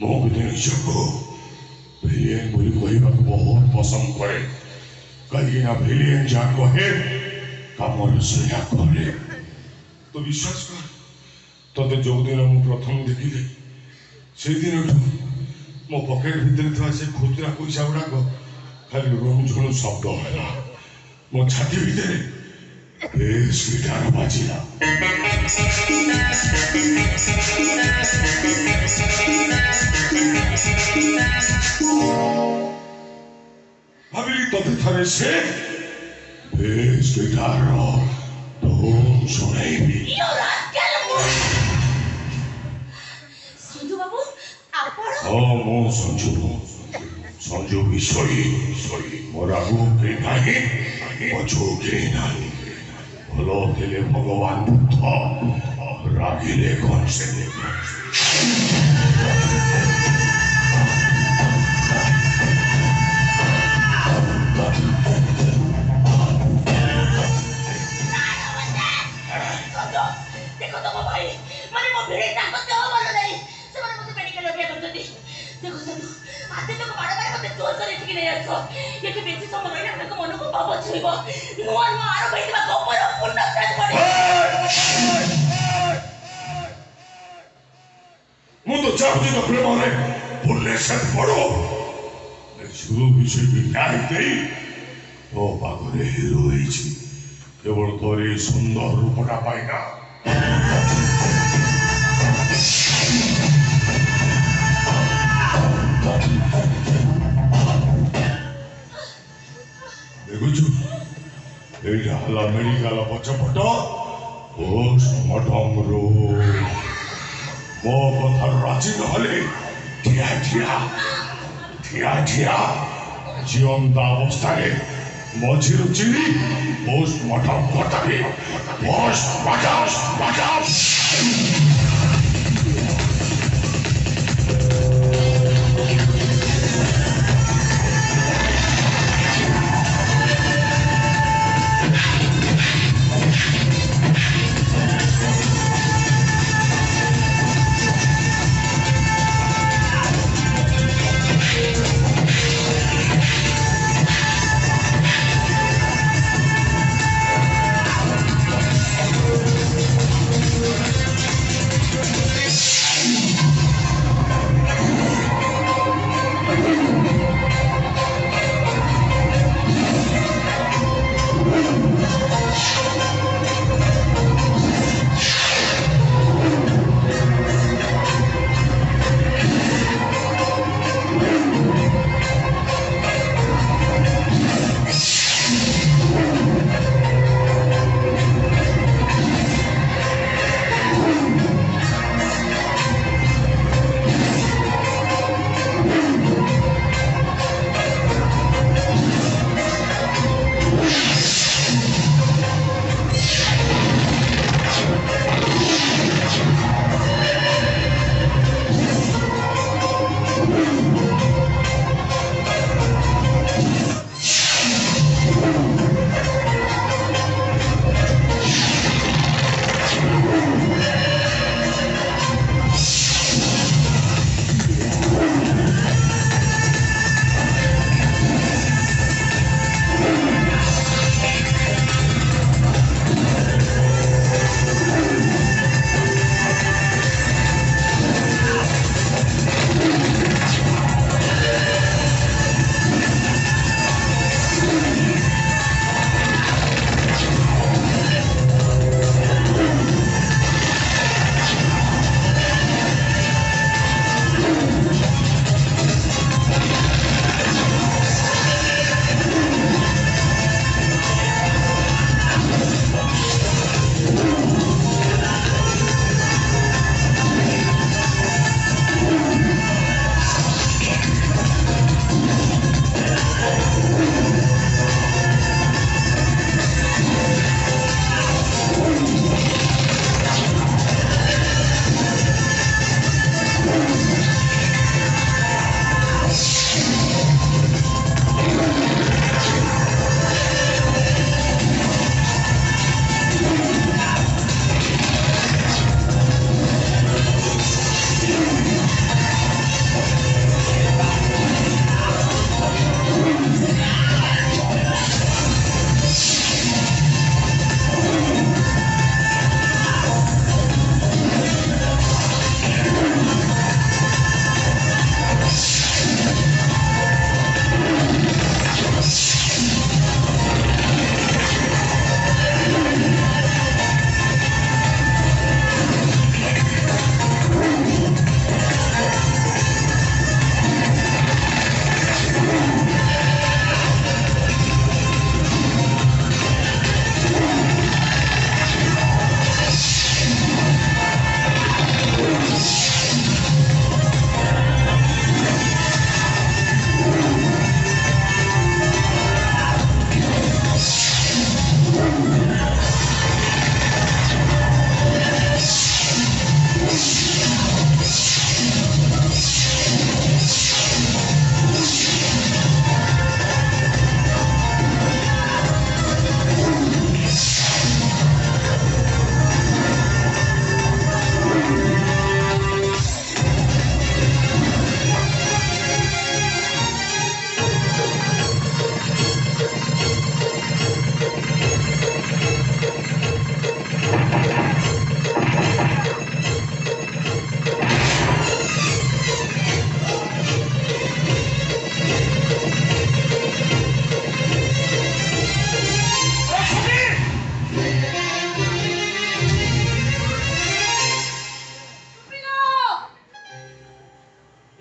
मुझे निजको विलेन बोली कहवाक बहुत पसंद करे कहीं विलेन जहाँ कहे कमर सैया करे तो विश्वास कर तोते जो दिन मु प्रथम देखिली से दिन मो पकेट भितर से खुचरा पैसा गुड़ाक खाली रुणझुणु शब्द है मो छाती भितर बेस गिटार बाजिला भाविली तोते थरे से बेस गिटार धूम सुनाइबी संजू बाबू आपण हाँ मो संजू विषयी मोर आगु के नहीं पछु के नहीं भलो थे भगवान बुद्ध रागिले कौन से देखो तो भाई माने मो भिड़े ताकत तो भल नहीं से माने मते मेडिकल लगे करछथि देखो संजू आते तो बाड़ बाड़ मते जोर करे कि नहीं आछो ये कि बेसी समय रहिना हमको मन को बाबा छुइबो नुआ नुआ आरो बैठबा गोपर पूर्ण साज पड़े मु तो चाहती तो प्रेम रे भूलने से पड़ो शुरू विषय की न्याय गई तो पागरे हीरो होइछि केवल तोरे सुंदर रूपटा पाइना देखुछु एटा हला मेडिकल पछपट पोस्टमार्टम रो मो कथा राजी नहले ठिया जीवंत अवस्थारे मझिरु चिनी पोस्टमार्टम करताबी पोस्टमार्टम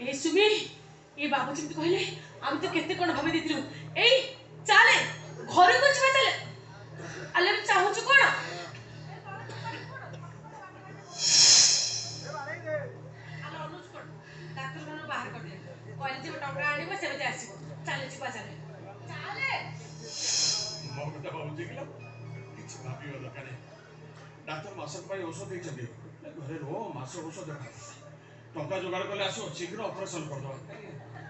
ए सुमी ए बाबू चिमती कहले हम तो केते कोन भाबे दिथिलु ए चाले घर को छिबा चले अले हम चाहू छु कोन अले अनुज कोन डॉक्टर मन बाहर कर दे कहले जे टंका आनिबो सेबे आसीबो चाले छिबा चाले ମୋ କଥା ଭାବୁଛି କି କିଛି ଭାବିବା ଦରକାର ଡାକ୍ତର ମାସକ ପାଇଁ ଔଷଧ ଦେଇଛନ୍ତି ଘରେ ରୁହ ମାସ ଔଷଧ ଟଙ୍କା ଯୋଗାଡ଼ କଲେ ଆସିବ ଶୀଘ୍ର ଅପରେସନ କରିଦେବା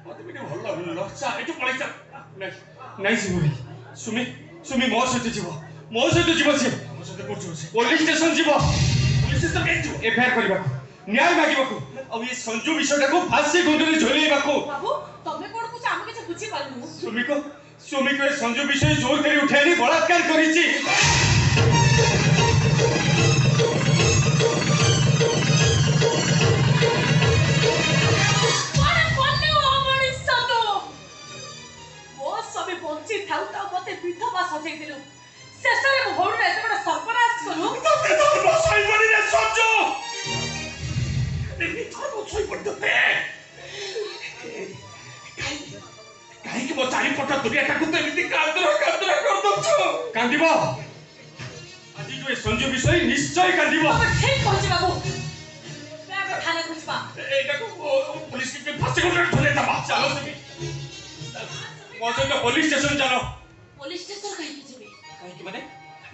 ମତେ ବି ଟିକେ ଭଲ ଲାଗୁନି ଚା ଏଠୁ ପଳେଇ ଚା नहीं सुमी सुमी सुमी मो सहित जीव सी ମୋ ସହିତ କରୁଛୁ ସେ पुलिस स्टेशन जीव ପୁଲିସ ତ କେମିତି ଯିବ एफआईआर करबा न्याय मागिबाकू अब ये संजू विषयटा को फांसी गुंडरे झोलेबाकू बाबू तमे कोन कुछ आमे के बुझी पालनु सुमी को संजू विषय जोर करी उठानी बलात्कार करिछि विधवा सजै दिलु शेषरे मो भौणी एते बड सर्वनाश करू ତତେ ତ ବସାଇ ବନି ରେ ସଞ୍ଜୁ ଏମିତି ତ ବସାଇ ପଡତେ କାହିଁକି ମୋ ଚାରିପଟ ଦୁନିଆଟାକୁ ତ ଏମିତି କାନ୍ଦରା କରିଦଉଛୁ कांदिबो आज जो संजू विषय निश्चय कांदिबो तमे ठीक कहछि बाबू बैग थाने खुजबा ଏଇଟାକୁ ପୁଲିସ କି ଫାଶୀ ଗୁଣ୍ଡରେ ଧରେ ଦବା चलो सुमी मो सहित पुलिस स्टेशन चलो पुलिस स्टेशन कहीं जिबे काहे माने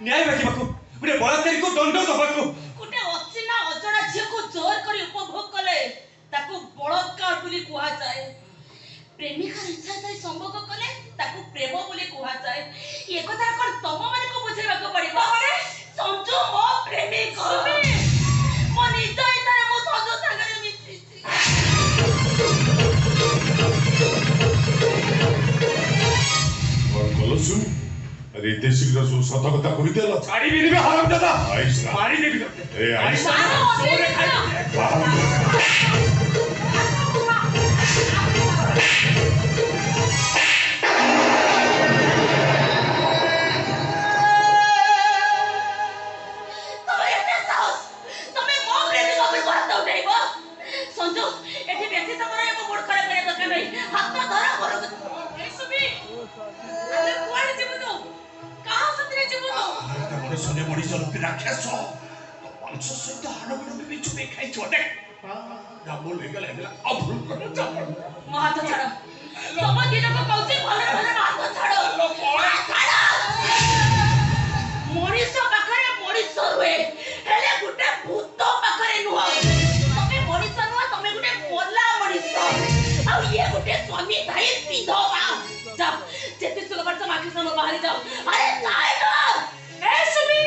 न्याय मागिबाकू गुटे बलात्कारी को दंड दबाकू गुटे अचिना अजଣା झियो को जोर करी उपभोग कले ताको बलात्कार बोली कुहा जाए प्रेमिका इच्छा थाई संभोग कले ताको प्रेम बोली कुहा जाए ये कथा कोन तम माने को बुझेबा को पड़िबो अरे संजू मो प्रेमिक मो निज इतारे मो संजू संगरे मिछि और कलसु अरे इतने शीघ्र सत कथा कहि देला गाड़ी भी नहीं हराम दादा आइसा मारी देबी तो ए आइसा जोरे खाई तमे एते साहस तमे मो प्रेमिक को बात उठाइबो संजू एठी बेसी समय को मोड़ खराब करे दरकार नहीं हाथ धरा करो ए सुबी अरे कोन जीव तो कहां सतरे जीव तो तमरे सने मणि चलते राक्षस तो वंश सहित हाडगुड भी चुपे खाइ छोटे जाबो लेगल हेला अब भूल कर जा हाथ छाड़ तम दिन को कहउची भले भले हाथ छाड़ मनीष पाखरे मनीष रुए हेले गुटे भूत पाखरे नुह तमे मनीष नुह तमे गुटे मोला मनीष आ ये गुटे स्वामी भाई विधवा जा जेते सुलभर से माखी सम बाहर जाओ अरे जाएगा ए सुमी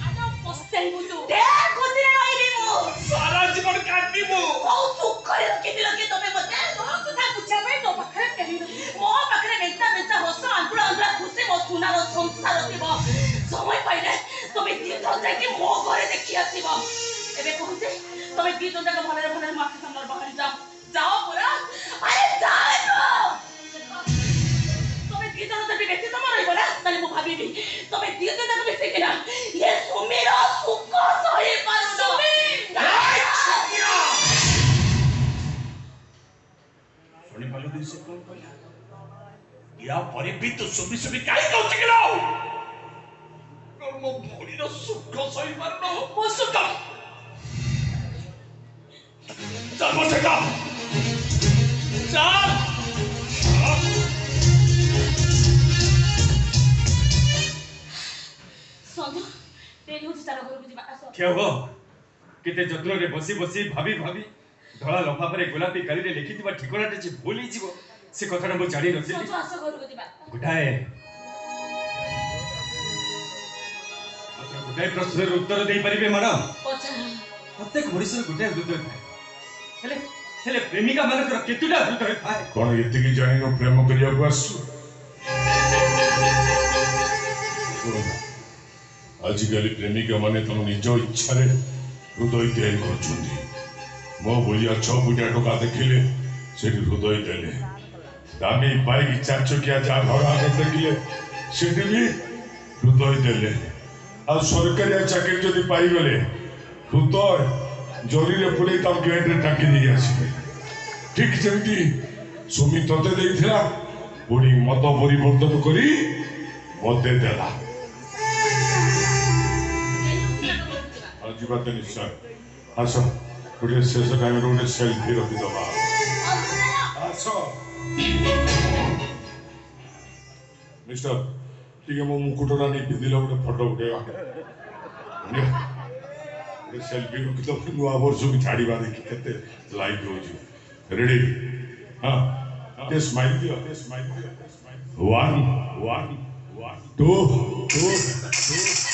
आना पस्ते मुतु दे कोती रहिबी मु सारा जीवन काटिबो बहुत दुख करे रखी लगे तमे मते सब कथा पूछा भाई तो पाखरे कहि मो पाखरे मेंता हस आंकुड़ा खुशी मो सुनार संसार थिबो समय पाइले तमे दी जन जाके मो घरे देखि आसीबो एबे कहते तमे दी जन जाके भले भले माखी समर बाहर जाओ पूरा अरे जाओ तमे दी जन जाके बेसी समय रहबो ना ताले मो भाबीबी तमे दी जन जाके बेसी किना ये सुमीर सुख सही पारो सुनी पालो दिन से कौन कहला या परे भी तो सुबी सुबी काई कहउछ कि लो कर्म भौरी रो सुख सही मारनो मो सुख चल बसे का चल संजू तेरी हो तारा घर बुझिबा आसो क्या हो केते जत्न रे बसी बसी भाभी भाभी धला लफा परे गोलापी काली रे लिखितबा ठिकनाटे जे भूली जीवो से कथाटा मो जानि नथिली संजू आसो घर बुझिबा गुटाए मात्र गुटाए प्रश्नर उत्तर देई परिबे मैडम पछा प्रत्येक मनुष्य गुटाए हृदय थाए हेले प्रेमिका मानकर केतुटा हृदय थाए कौन एति की जानिनो प्रेम करिया को आसु आजिकल प्रेमिका माने तम निज इच्छा रे हृदय त्याग करछुंती मो बोलिया 6 फुटिया टोका देखिले सेठी हृदय देले दामी बाइक चारचकिया जा घर आगे देखिले सेठी भी हृदय देले आ सरकारी चाकरी जदि पाई गले हृदय जरी रे पुले तम गेट रे टाकी दी आसीबे ठीक जमी सुमी तोते देइथिला पुणी मत परिवर्तन करी मते देला जीवा तो निश्चय आस गोटे शेष टाइम गोटे सेल्फी रखिदबा आस मिस्टर टिके मो मुकुटरा नहीं पिंधिला गोटे फोटो उठेवा गोटे सेल्फी रखिदब नुआ वर्ष भी छाड़ीबा देखि केते लाइक होजी रेडी हां ते स्माइल दियो वन टू टू